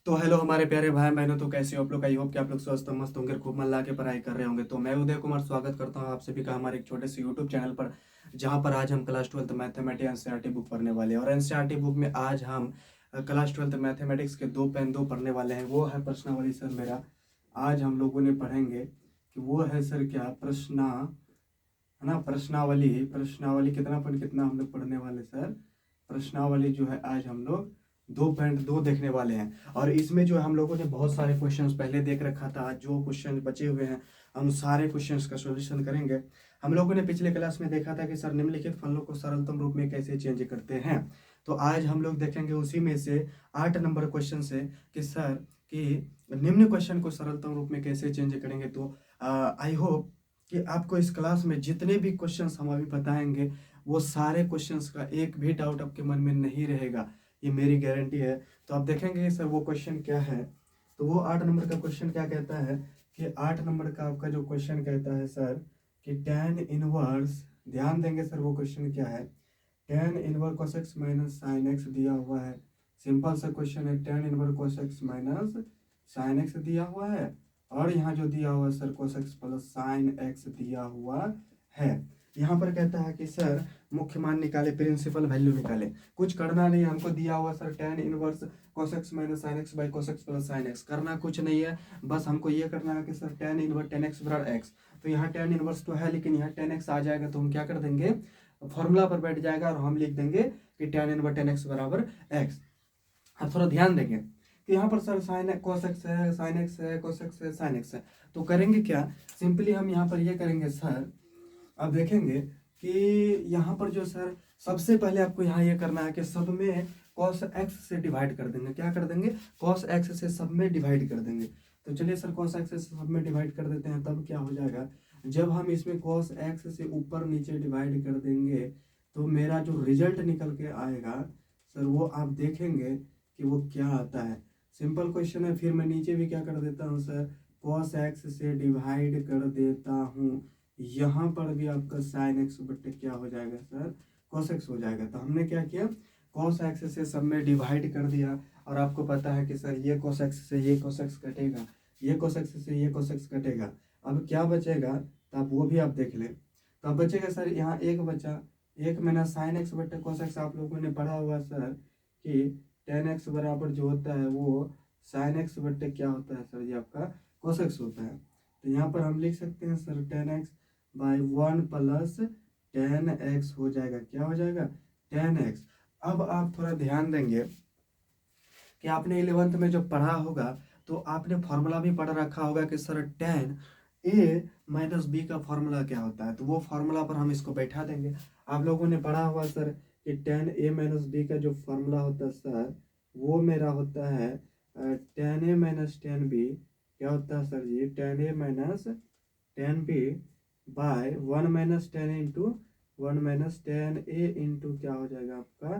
तो हेलो हमारे प्यारे भाई बहनों, तो कैसे हो आप लोग। आई होप कि आप लोग स्वस्थ और मस्त होंगे, खूब मन ला के पढ़ाई कर रहे होंगे। तो मैं उदय कुमार स्वागत करता हूं आप सभी का हमारे एक छोटे से यूट्यूब चैनल पर, जहां पर आज हम class twelfth mathematics NCERT book पढ़ने वाले हैं। और एनसीईआरटी बुक में आज हम क्लास ट्वेल्थ मैथमेटिक्स के दो पेन दो पढ़ने वाले हैं। वो है प्रश्नावली सर मेरा। आज हम लोगों ने पढ़ेंगे कि वो है सर क्या प्रश्ना, है ना। प्रश्नावली प्रश्नावली कितना पन कितना हम लोग पढ़ने वाले सर। प्रश्नावली जो है आज हम लोग 2.2 देखने वाले हैं। और इसमें जो है हम लोगों ने बहुत सारे क्वेश्चंस पहले देख रखा था। आज जो क्वेश्चन बचे हुए हैं हम सारे क्वेश्चंस का सॉल्यूशन करेंगे। हम लोगों ने पिछले क्लास में देखा था कि सर निम्नलिखित फलों को सरलतम रूप में कैसे चेंज करते हैं। तो आज हम लोग देखेंगे उसी में से 8 नंबर क्वेश्चन से कि सर कि निम्न क्वेश्चन को सरलतम रूप में कैसे चेंज करेंगे। तो आई होप कि आपको इस क्लास में जितने भी क्वेश्चंस हम अभी बताएंगे वो सारे क्वेश्चंस का एक भी डाउट आपके मन में नहीं रहेगा, ये मेरी गारंटी है। तो आप देखेंगे सर वो क्वेश्चन क्या है। तो वो 8 नंबर का क्वेश्चन क्या कहता है कि 8 नंबर का आपका जो क्वेश्चन कहता है सर कि tan इनवर्स, ध्यान देंगे सर वो क्वेश्चन क्या है। tan inverse cos x minus sine x दिया हुआ है। सिंपल सा क्वेश्चन है, tan inverse cos x minus sine x दिया हुआ है। और यहाँ जो दिया हुआ है sir cos x plus sine x दिया हुआ है। यहाँ पर कहता है कि सर मुख्य मान निकाले, प्रिंसिपल वैल्यू निकाले। कुछ करना नहीं, हमको दिया हुआ sir tan inverse cos x minus sine x by cos x plus sine x. करना कुछ नहीं है, बस हमको ये करना है कि sir tan inverse tan x बराबर x। तो यहाँ tan इनवर्स तो है लेकिन यहाँ tan x आ जाएगा तो हम क्या कर देंगे, फॉर्मूला पर बैठ जाएगा और हम लिख देंगे कि tan इनवर्स tan x बराबर x। अब थोड़ा ध्यान देंगे कि यहाँ पर सर साइन cos x है, साइन एक्स है, cos x है, साइन एक्स है। तो करेंगे क्या, सिंपली हम यहाँ पर ये करेंगे सर। अब देखेंगे कि यहाँ पर जो सर सबसे पहले आपको यहाँ ये करना है कि सब में cos x से डिवाइड कर देंगे। क्या कर देंगे, cos x से सब में डिवाइड कर देंगे। तो चलिए सर cos x से सब में डिवाइड कर देते हैं। तब क्या हो जाएगा, जब हम इसमें cos x से ऊपर नीचे डिवाइड कर देंगे तो मेरा जो रिजल्ट निकल के आएगा सर वो आप देखेंगे कि वो क्या आता है। सिंपल क्वेश्चन है। फिर मैं नीचे भी क्या कर देता हूँ सर, cos x से डिवाइड कर देता हूँ। यहाँ पर भी आपका साइन एक्स बट्टे क्या हो जाएगा सर, cos x हो जाएगा। तो हमने क्या किया, cos x से सब में डिवाइड कर दिया। और आपको पता है कि सर ये cos x से ये cos x कटेगा, ये cos x से ये cos x कटेगा। अब क्या बचेगा, तो आप वो भी आप देख लें। तो अब बचेगा सर यहाँ एक बचा, एक महीना साइन एक्स बट्टे cos x। आप लोगों ने पढ़ा हुआ सर कि tan x बराबर जो होता है वो साइन एक्स बट्टे क्या होता है सर, ये आपका cos x होता है। तो यहाँ पर हम लिख सकते हैं sir tan x by 1 plus tan x हो जाएगा। क्या हो जाएगा, tan x। अब आप थोड़ा ध्यान देंगे कि आपने 11th में जब पढ़ा होगा तो आपने फॉर्मूला भी पढ़ रखा होगा कि sir tan a minus b का फॉर्मूला क्या होता है। तो वो फॉर्मूला पर हम इसको बैठा देंगे। आप लोगों ने पढ़ा हुआ सर कि tan a माइनस बी का जो फॉर्मूला होता है सर वो मेरा होता है tan a minus tan b। क्या होता है sir ji, tan a minus tan b by 1 minus tan into 1 minus tan a into क्या हो जाएगा आपका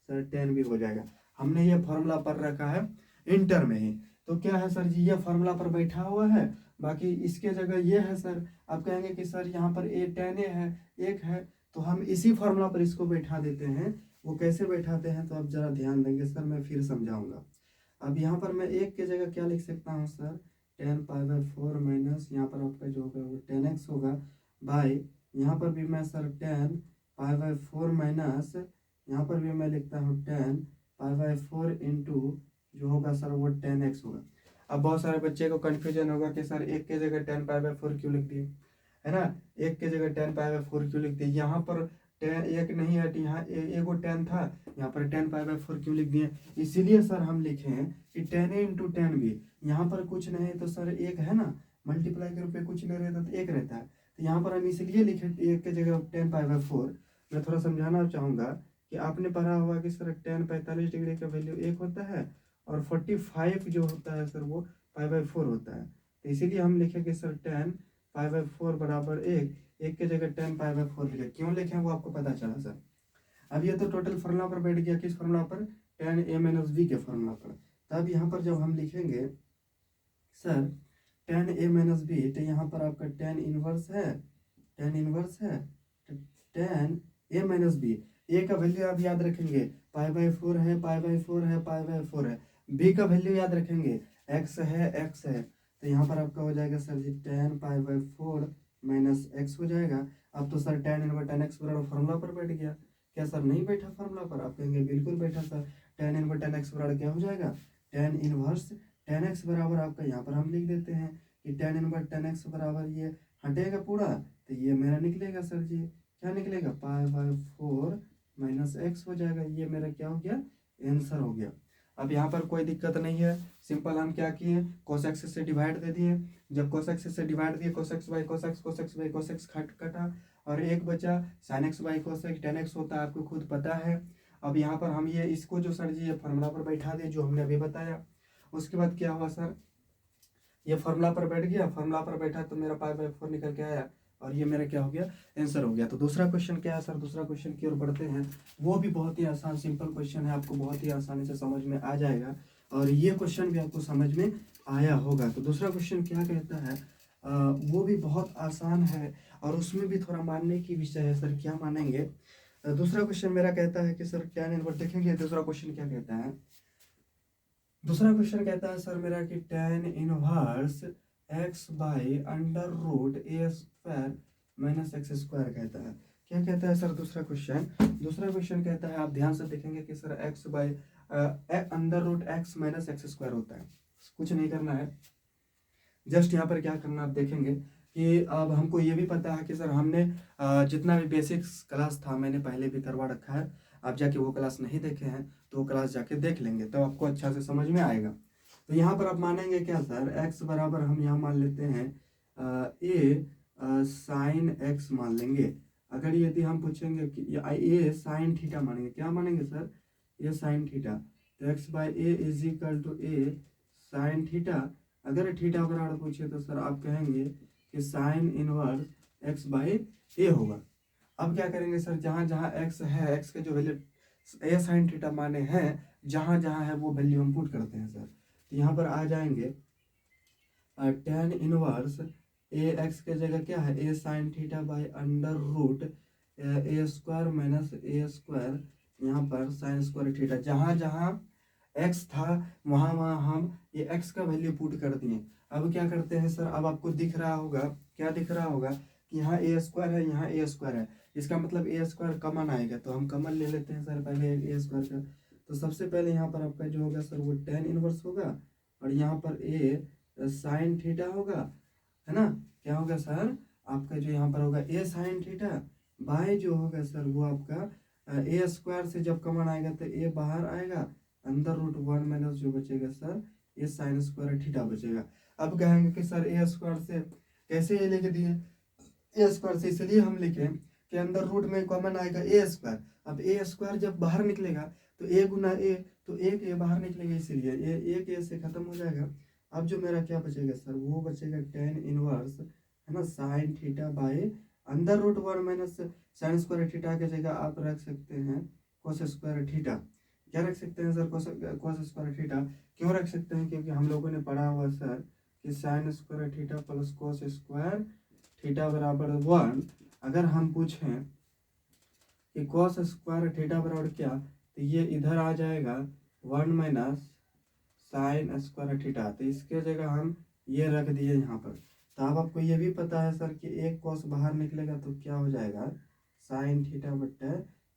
सर tan b हो जाएगा। हमने ये फॉर्मूला पढ़ रखा है इंटर में ही। तो क्या है सर जी, ये फॉर्मूला पर बैठा हुआ है। बाकी इसके जगह ये है सर, आप कहेंगे कि सर यहाँ पर ए tan a है, एक है, तो हम इसी फॉर्मूला पर इसको बैठा देते हैं। वो कैसे बैठाते हैं तो आप जरा ध्यान देंगे सर, मैं फिर समझाऊंगा। अब यहाँ पर मैं एक के जगह क्या लिख सकता हूँ sir, tan pi by 4 minus यहाँ पर आपका जो होगा वो tan x होगा बाई, यहाँ पर भी मैं sir tan pi by 4 minus यहाँ पर भी मैं लिखता हूँ tan पाई बाई 4 इंटू जो होगा सर वो tan x होगा। अब बहुत सारे बच्चे को कन्फ्यूजन होगा कि सर एक के जगह tan पाई बाई 4 क्यों लिख दिए, है ना। एक के जगह tan पाई बाई 4 क्यों लिख दिए, यहाँ पर tan एक नहीं है, यहाँ एगो tan था, यहाँ पर tan पाई बाई 4 क्यों लिख दिए। इसीलिए सर हम लिखे हैं कि tan a into tan b। यहाँ पर कुछ नहीं तो सर एक है ना, मल्टीप्लाई के रूप में कुछ नहीं रहता तो एक रहता है। तो यहाँ पर हम इसलिए लिखे एक के जगह tan पाई बाई 4। मैं थोड़ा समझाना चाहूँगा कि आपने पढ़ा हुआ कि सर tan 45 डिग्री का वैल्यू एक होता है और 45 जो होता है सर वो पाई बाई 4 होता है। तो इसीलिए हम लिखे कि सर tan पाई बाई 4 बराबर एक, एक के जगह tan पाई बाई 4 लिखे। क्यों लिखे वो आपको पता चला सर। अब ये तो टोटल फॉर्मूला पर बैठ गया, किस फॉर्मूला पर, tan a माइनस बी के फॉर्मूला पर। तब यहाँ पर जब हम लिखेंगे sir tan a minus b, तो यहाँ पर आपका tan इनवर्स है, tan इनवर्स है तो tan a minus b. A का वैल्यू आप याद रखेंगे, पाई बाई 4 है, पाई बाई 4 है, पाई बाई 4 है। बी का वैल्यू याद रखेंगे, एक्स है, तो यहाँ पर आपका हो जाएगा sir ji tan π/4 minus x हो जाएगा। अब तो sir tan inverse tan x बराबर फॉर्मूला पर बैठ गया। क्या सर नहीं बैठा फॉर्मूला पर? आप कहेंगे बिल्कुल बैठा sir. tan inverse tan x बराबर क्या हो जाएगा? tan इनवर्स tan x बराबर आपका यहाँ पर हम लिख देते हैं कि tan इनवर्स tan x बराबर ये हटेगा पूरा, तो ये मेरा निकलेगा सर जी, क्या निकलेगा? π/4 माइनस एक्स हो जाएगा। ये मेरा क्या हो गया? आंसर हो गया। अब यहाँ पर कोई दिक्कत नहीं है, सिंपल हम क्या किए, cos x से डिवाइड दे दिए। जब cos x से डिवाइड दिए, cos x by cos x, cos x by cos x कटा और एक बचा sin x by cos x, tan x होता है आपको खुद पता है। अब यहाँ पर हम ये इसको जो सर जी ये फार्मूला पर बैठा दे जो हमने अभी बताया। उसके बाद क्या हुआ सर, ये फार्मूला पर बैठ गया, फार्मूला पर बैठा तो मेरा π/4 निकल के आया और ये मेरा क्या हो गया? आंसर हो गया। तो दूसरा क्वेश्चन क्या है सर? दूसरा क्वेश्चन की ओर बढ़ते हैं। वो भी बहुत ही आसान सिंपल क्वेश्चन है, आपको बहुत ही आसानी से समझ में आ जाएगा और ये क्वेश्चन भी आपको समझ में आया होगा। तो दूसरा क्वेश्चन क्या कहता है, वो भी बहुत आसान है और उसमें भी थोड़ा मानने की विषय है। सर क्या मानेंगे? दूसरा क्वेश्चन मेरा कहता है कि सर tan इनवर्स, देखेंगे दूसरा क्वेश्चन क्या कहता है। दूसरा क्वेश्चन कहता है सर मेरा कि tan inverse x by under root A square minus x square कहता है। क्या कहता है सर दूसरा क्वेश्चन? दूसरा क्वेश्चन कहता है, आप ध्यान से देखेंगे कि sir x by under root x minus x square होता है। कुछ नहीं करना है, जस्ट यहाँ पर क्या करना आप देखेंगे कि अब हमको ये भी पता है कि सर हमने जितना भी बेसिक्स क्लास था मैंने पहले भी करवा रखा है। आप जाके वो क्लास नहीं देखे हैं तो वो क्लास जाके देख लेंगे, तब आपको अच्छा से समझ में आएगा। तो यहाँ पर आप मानेंगे क्या सर, x बराबर हम यहाँ मान लेते हैं ए साइन एक्स मान लेंगे। अगर यदि हम पूछेंगे कि ए साइन थीटा मानेंगे, क्या मानेंगे सर? ए साइन थीटा, तो x by a is equal to a sine theta. अगर थीटा बराबर पूछे तो सर आप कहेंगे कि sine inverse x by a होगा। अब क्या करेंगे सर, जहाँ जहाँ एक्स है, एक्स के जो वैल्यू ए साइन थीटा माने हैं, जहाँ जहाँ है वो वैल्यू हम पुट करते हैं सर। तो यहाँ पर आ जाएंगे tan इनवर्स ए एक्स के जगह क्या है, A sine theta by under root A square minus A square, यहाँ पर साइन स्क्वायर थीटा। जहाँ जहाँ एक्स था वहाँ वहाँ हम ये एक्स का वैल्यू पुट कर दिए। अब क्या करते हैं सर, अब आपको दिख रहा होगा, क्या दिख रहा होगा कि यहाँ ए स्क्वायर है, यहाँ ए स्क्वायर है, इसका मतलब ए स्क्वायर कॉमन आएगा। तो हम कॉमन ले लेते हैं सर पहले ए स्क्वायर का। तो सबसे पहले यहाँ पर आपका जो होगा सर वो tan इनवर्स होगा और यहाँ पर ए साइन थीटा होगा, है ना। क्या होगा सर आपका जो यहाँ पर होगा ए साइन थीटा बाय जो होगा सर वो आपका ए स्क्वायर से जब कॉमन आएगा तो ए बाहर आएगा, अंदर रूट 1 माइनस जो बचेगा sir a sign square theta बचेगा। अब कहेंगे कि सर ए स्क्वायर से कैसे ये लिख दिए, ए स्क्वायर से इसलिए हम लिखें कि अंदर रूट में कॉमन आएगा ए स्क्वायर। अब ए स्क्वायर जब बाहर निकलेगा तो ए गुना ए, तो एक ए बाहर निकलेगा, इसीलिए ये एक ए से खत्म हो जाएगा। अब जो मेरा क्या बचेगा सर, वो बचेगा tan इनवर्स, है ना, साइन थीटा बाय अंदर root 1 minus sine square theta की जगह आप रख सकते हैं कोस स्क्वायर थीटा। क्या रख सकते हैं सर, कोस स्क्वायर थीटा। क्यों रख सकते हैं? क्योंकि हम लोगों ने पढ़ा हुआ सर कि sign square theta plus cos square theta बराबर 1। अगर हम पूछें कि कॉस स्क्वायर थीटा बराबर क्या, तो ये इधर आ जाएगा 1 माइनस साइन स्क्वायर थीटा, तो इसके जगह हम ये रख दिए यहाँ पर। तो अब आपको ये भी पता है सर कि एक कॉस बाहर निकलेगा तो क्या हो जाएगा, साइन थीटा बट्टा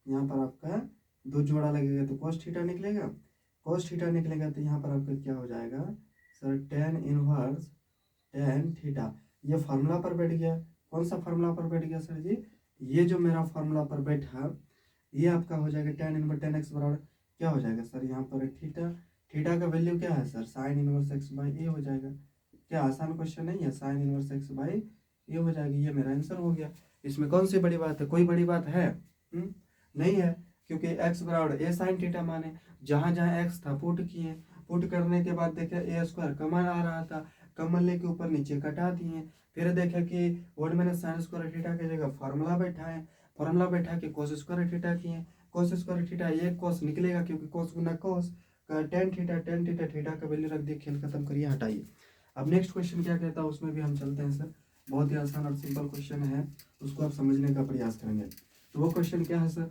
यहाँ पर आपका 2 जोड़ा लगेगा तो कॉस थीटा निकलेगा। कॉस थीटा निकलेगा तो यहाँ पर आपका क्या हो जाएगा sir, tan inverse tan theta. ये फार्मूला पर बैठ गया। कौन सा फार्मूला पर बैठ गया सर जी? ये जो मेरा फार्मूला पर बैठा ये आपका हो जाएगा tan इनवर्स tan एक्स बराबर क्या हो जाएगा सर, यहाँ पर थीटा। थीटा का वैल्यू क्या है sir, sine inverse x by A हो जाएगा। क्या आसान क्वेश्चन नहीं है, sine inverse x by A हो जाएगी। ये मेरा आंसर हो गया। इसमें कौन सी बड़ी बात है, कोई बड़ी बात है? नहीं है, क्योंकि एक्स बराबर ए साइन थीटा माने जहाँ जहाँ एक्स था पुट किए, पुट करने के बाद देखे ए स्क्वायर कमन आ रहा था, कमन लेके ऊपर नीचे कटा दिए। फिर देखे कि 1 माइनस साइन स्क्वायर थीटा की जगह फार्मूला बैठा है, फार्मूला बैठा के कोस स्क्वायर थीटा किए, कोस स्क्वायर थीटा ये कोस निकलेगा क्योंकि कोस गुना कोस, tan थीटा थीटा का वैल्यू रख दिए, खेल खत्म करिए, हटाइए। अब नेक्स्ट क्वेश्चन क्या कहता है उसमें भी हम चलते हैं सर। बहुत ही आसान और सिंपल क्वेश्चन है, उसको आप समझने का प्रयास करेंगे। तो वो क्वेश्चन क्या है सर,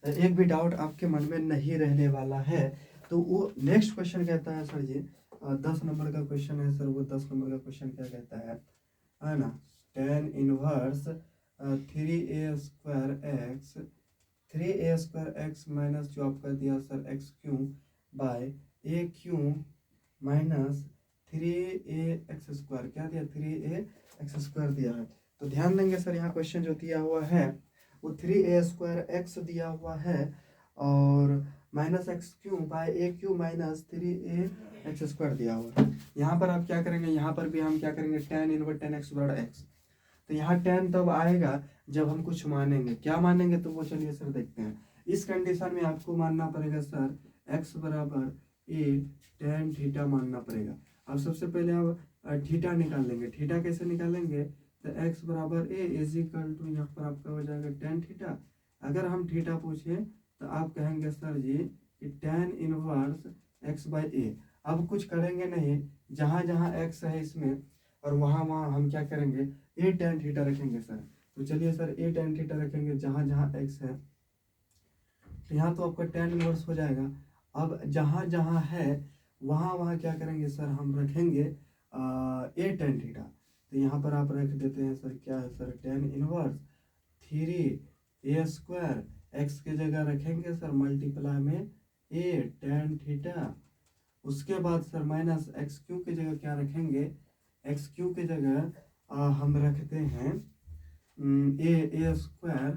एक भी डाउट आपके मन में नहीं रहने वाला है। तो वो नेक्स्ट क्वेश्चन कहता है सर जी 10 नंबर का क्वेश्चन है सर, वो 10 नंबर का क्वेश्चन क्या कहता है ना, tan inverse 3a² x minus जो आपका दिया sir x³ bye a³ minus 3ax², क्या दिया 3ax² दिया है। तो ध्यान देंगे सर यहाँ क्वेश्चन जो दिया हुआ है वो 3a² x दिया हुआ है और minus x³ bye a³ minus 3ax² दिया हुआ है। यहाँ पर आप क्या करेंगे, यहाँ पर भी हम क्या करेंगे, tan इनवर्स tan x बराबर x। तो यहाँ tan तब आएगा जब हम कुछ मानेंगे, क्या मानेंगे, तो वो चलिए सर देखते हैं। इस कंडीशन में आपको मानना पड़ेगा सर x बराबर a tan थीटा मानना पड़ेगा। अब सबसे पहले आप थीटा निकाल लेंगे। थीटा कैसे निकालेंगे, तो x बराबर a इज इक्वल टू यहाँ पर आपका हो जाएगा tan थीटा। अगर हम थीटा पूछे तो आप कहेंगे सर जी कि tan inverse x by a। अब कुछ करेंगे नहीं, जहाँ जहाँ x है इसमें और वहाँ वहाँ हम क्या करेंगे, a tan थीटा रखेंगे सर। तो चलिए सर a tan थीटा रखेंगे जहाँ जहाँ x है, तो यहाँ तो आपका tan इनवर्स हो जाएगा। अब जहाँ जहाँ है वहाँ वहाँ क्या करेंगे सर, हम रखेंगे a tan थीटा। तो यहाँ पर आप रख देते हैं सर, क्या है sir, tan inverse 3a² x के जगह रखेंगे सर मल्टीप्लाई में a tan थीटा। उसके बाद सर माइनस x³ की जगह क्या रखेंगे, x³ की जगह हम रखते हैं a²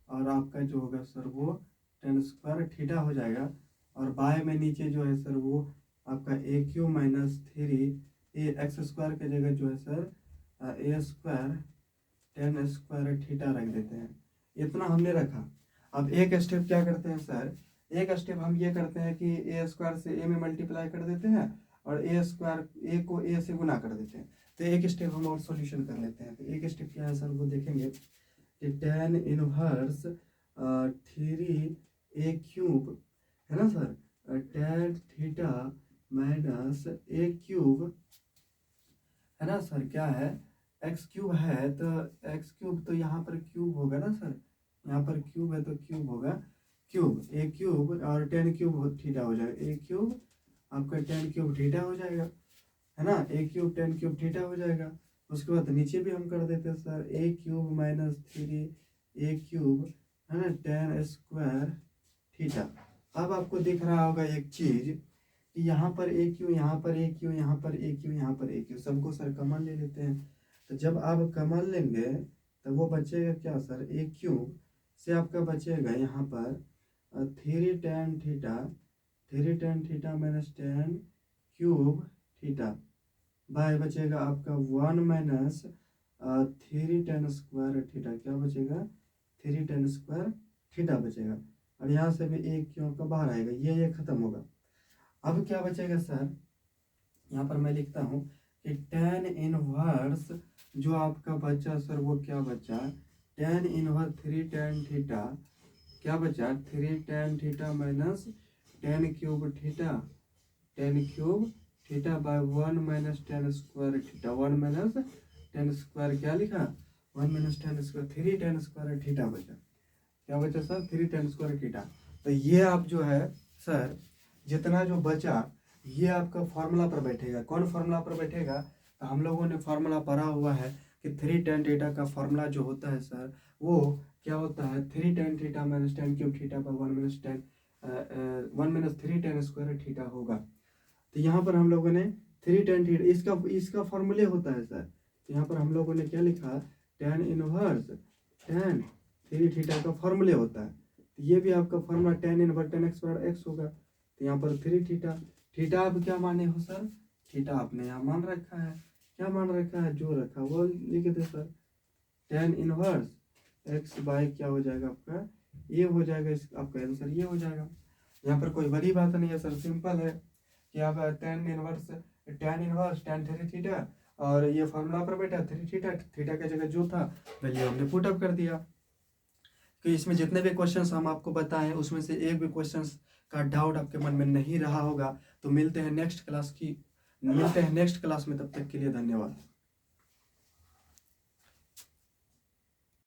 और आपका जो होगा सर वो tan² थीटा हो जाएगा। और बाय में नीचे जो है सर वो आपका a³ माइनस 3ax² के जगह जो है सर a² tan² थीटा रख देते हैं। इतना हमने रखा। अब एक स्टेप क्या करते हैं सर, एक स्टेप हम ये करते हैं कि a² से a में मल्टीप्लाई कर देते हैं और a² को a से गुना कर देते हैं। तो एक स्टेप हम और सॉल्यूशन कर लेते हैं। तो एक स्टेप क्या है सर, वो देखेंगे कि tan इनवर्स 3a³ है ना sir, tan theta minus a³ है ना सर, क्या है x³ है, तो x³ तो यहाँ पर क्यूब होगा ना सर, यहाँ पर क्यूब है तो क्यूब होगा क्यूब a³ और tan³ थीटा हो जाएगा, a³ आपका tan³ थीटा हो जाएगा है ना, a³ tan³ थीटा हो जाएगा। उसके बाद नीचे भी हम कर देते हैं सर a³ माइनस 3a³ है ना tan² थीटा। अब आपको दिख रहा होगा एक चीज कि यहाँ पर a³ यहाँ पर a³ यहाँ पर a³ यहाँ पर a³ सबको सर कॉमन ले लेते हैं। तो जब आप कॉमन लेंगे तो वो बचेगा क्या सर, a³ से आपका बचेगा यहाँ पर 3 tan theta minus tan³ theta by बचेगा आपका 1 माइनस 3 tan² थीटा, क्या बचेगा 3 tan² थीटा बचेगा। और यहाँ से भी a³ का बाहर आएगा, ये खत्म होगा। अब क्या बचेगा सर, यहाँ पर मैं लिखता हूँ कि tan इनवर्स जो आपका बचा सर वो क्या बचा, tan इनवर्स 3 tan थीटा क्या बचा 3 tan theta minus tan³ theta by 1 minus tan² theta, 1 minus tan² क्या लिखा 1 माइनस tan², 3 tan² थीटा बचा, क्या बचा सर 3 tan² थीटा। तो ये आप जो है सर जितना जो बचा ये आपका फार्मूला पर बैठेगा। कौन फार्मूला पर बैठेगा, तो हम लोगों ने फार्मूला पढ़ा हुआ है कि 3 tan थीटा का फार्मूला जो होता है सर वो क्या होता है 3 tan theta minus tan³ theta पर 1 माइनस 3 tan² थीटा होगा। तो यहाँ पर हम लोगों ने 3 tan थीटा इसका फॉर्मूले होता है सर। तो यहाँ पर हम लोगों ने क्या लिखा, tan इनवर्स tan 3 थीटा का फॉर्मूले होता है। तो ये भी आपका formula tan inverse tan x बराबर x होगा। तो यहाँ पर 3 थीटा आप क्या माने हो सर, थीटा आपने यहाँ मान रखा है, क्या मान रखा है, जो रखा वो लिख दे sir. tan inverse x by क्या हो जाएगा आपका, ये हो जाएगा, इस आपका आंसर ये हो जाएगा। यहाँ पर कोई बड़ी बात नहीं है सर, सिंपल है कि आप tan इनवर्स tan 3 थीटा और ये फार्मूला पर बैठा 3 थीटा की जगह जो था वैल्यू हमने पुट अप कर दिया। कि इसमें जितने भी क्वेश्चंस हम आपको बताएं उसमें से एक भी क्वेश्चंस का डाउट आपके मन में नहीं रहा होगा। तो मिलते हैं नेक्स्ट क्लास में, तब तक के लिए धन्यवाद।